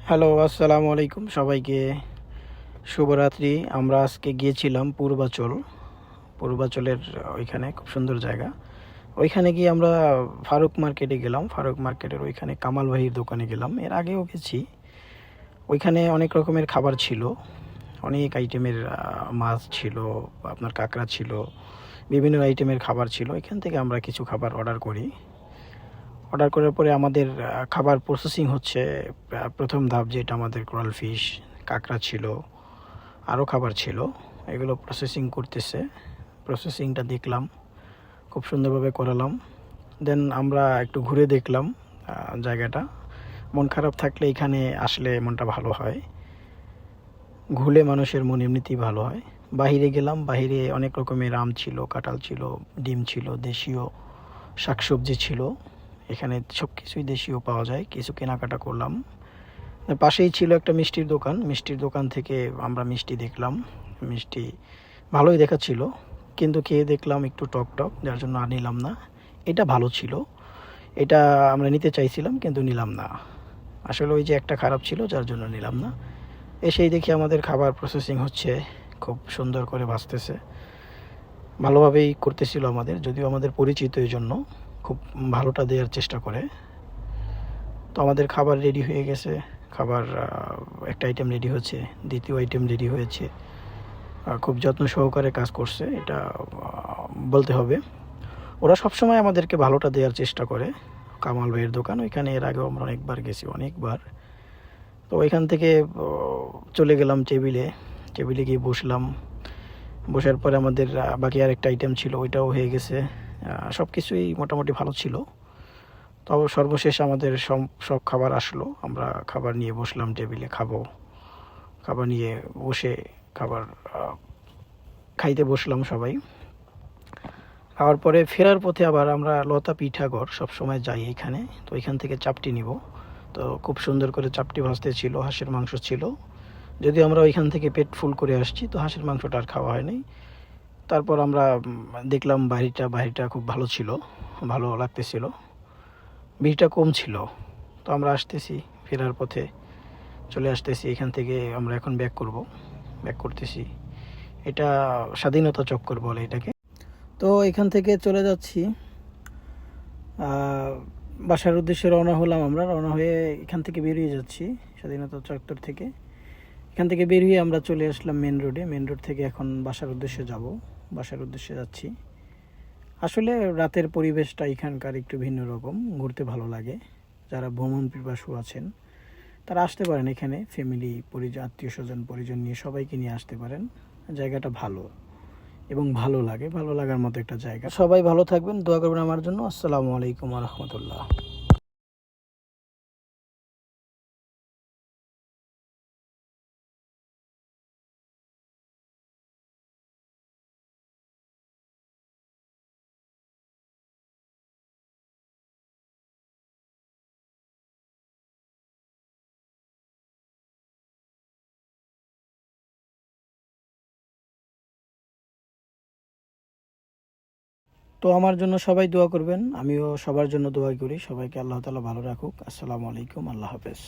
Hello, আসসালামু আলাইকুম সবাইকে। শুভরাত্রি। আমরা আজকে গিয়েছিলাম পূর্বাচলের ওইখানে খুব সুন্দর জায়গা। ওইখানে গিয়ে আমরা ফারুক মার্কেটে গেলাম। ফারুক মার্কেটের ওইখানে কামাল ভাইয়ের দোকানে গেলাম। এর আগেও গেছি। ওইখানে অনেক রকমের খাবার ছিল, অনেক আইটেমের মাছ ছিল, আপনার কাঁকড়া ছিল, বিভিন্ন আইটেমের খাবার ছিল। এখান থেকে আমরা কিছু খাবার অর্ডার করি। অর্ডার করার পরে আমাদের খাবার প্রসেসিং হচ্ছে। প্রথম ধাপ যেটা আমাদের কোরাল ফিশ, কাঁকড়া ছিল, আরও খাবার ছিল, এগুলো প্রসেসিং করতেছে। প্রসেসিংটা দেখলাম, খুব সুন্দরভাবে করালাম। দেন আমরা একটু ঘুরে দেখলাম জায়গাটা। মন খারাপ থাকলে এখানে আসলে মনটা ভালো হয়, ঘুরলে মানুষের মন এমনিতেই ভালো হয়। বাহিরে গেলাম, বাহিরে অনেক রকমের আম ছিল, কাঁঠাল ছিল, ডিম ছিল, দেশীয় শাকসবজি ছিল। এখানে সব কিছুই দেশীয় পাওয়া যায়। কিছু কেনাকাটা করলাম। পাশেই ছিল একটা মিষ্টির দোকান। মিষ্টির দোকান থেকে আমরা মিষ্টি দেখলাম। মিষ্টি ভালোই দেখাচ্ছিল, কিন্তু খেয়ে দেখলাম একটু টক টক, যার জন্য আর নিলাম না। এটা ভালো ছিল, এটা আমরা নিতে চাইছিলাম কিন্তু নিলাম না। আসলে ওই যে একটা খারাপ ছিল, যার জন্য নিলাম না। এসেই দেখি আমাদের খাবার প্রসেসিং হচ্ছে, খুব সুন্দর করে ভাজতেছে, ভালোভাবেই করতেছিল আমাদের, যদিও আমাদের পরিচিত, এই জন্য খুব ভালোটা দেওয়ার চেষ্টা করে। তো আমাদের খাবার রেডি হয়ে গেছে। খাবার একটা আইটেম রেডি হচ্ছে, দ্বিতীয় আইটেম রেডি হয়েছে। খুব যত্ন সহকারে কাজ করছে, এটা বলতে হবে। ওরা সবসময় আমাদেরকে ভালোটা দেওয়ার চেষ্টা করে। কামাল ভাইয়ের দোকান, ওইখানে এর আগেও আমরা অনেকবার গেছি, অনেকবার। তো ওইখান থেকে চলে গেলাম টেবিলে। টেবিলে গিয়ে বসলাম। বসার পরে আমাদের বাকি আরেকটা আইটেম ছিল, ওইটাও হয়ে গেছে। সব কিছুই মোটামুটি ভালো ছিল। তবে সর্বশেষ আমাদের সব খাবার আসলো। আমরা খাবার নিয়ে বসলাম টেবিলে, খাবো। খাবার নিয়ে বসে খাবার খাইতে বসলাম সবাই। খাওয়ার পরে ফেরার পথে আবার আমরা লতা পিঠাঘর সব সময় যাই এখানে, তো এখান থেকে চাপটি নিব। তো খুব সুন্দর করে চাপটি ভাজতে ছিল, হাঁসের মাংস ছিল। যদিও আমরা ওইখান থেকে পেট ফুল করে আসছি, তো হাঁসের মাংসটা আর খাওয়া হয়নি। তারপর আমরা দেখলাম বাড়িটা খুব ভালো ছিল, ভালো লাগতেছিল। ভিড়টা কম ছিল। তো আমরা আসতেছি, ফেরার পথে চলে আসতেছি। এখান থেকে আমরা এখন ব্যাক করতেছি। এটা স্বাধীনতা চক্কর বলে এটাকে। তো এখান থেকে চলে যাচ্ছি, বাসার উদ্দেশ্যে রওনা হলাম। আমরা রওনা হয়ে এখান থেকে বেরিয়ে যাচ্ছি স্বাধীনতা চত্বর থেকে। এখান থেকে বেরিয়ে আমরা চলে আসলাম মেন রোডে। মেন রোড থেকে এখন বাসার উদ্দেশ্যে যাব, বাসার উদ্দেশ্যে যাচ্ছি। আসলে রাতের পরিবেশটা এখানকার একটু ভিন্ন রকম, ঘুরতে ভালো লাগে। যারা ভ্রমণ পিপাসু আছেন তারা আসতে পারেন এখানে, ফ্যামিলি পরিজন, আত্মীয় স্বজন পরিজন নিয়ে সবাইকে নিয়ে আসতে পারেন। জায়গাটা ভালো এবং ভালো লাগে, ভালো লাগার মতো একটা জায়গা। সবাই ভালো থাকবেন, দোয়া করবেন আমার জন্য। আসসালামু আলাইকুম ওয়া রাহমাতুল্লাহ। তো আমার জন্য সবাই দোয়া করবেন, আমিও সবার জন্য দোয়া করি। সবাইকে আল্লাহ তাআলা ভালো রাখুক। আসসালামু আলাইকুম, আল্লাহ হাফেজ।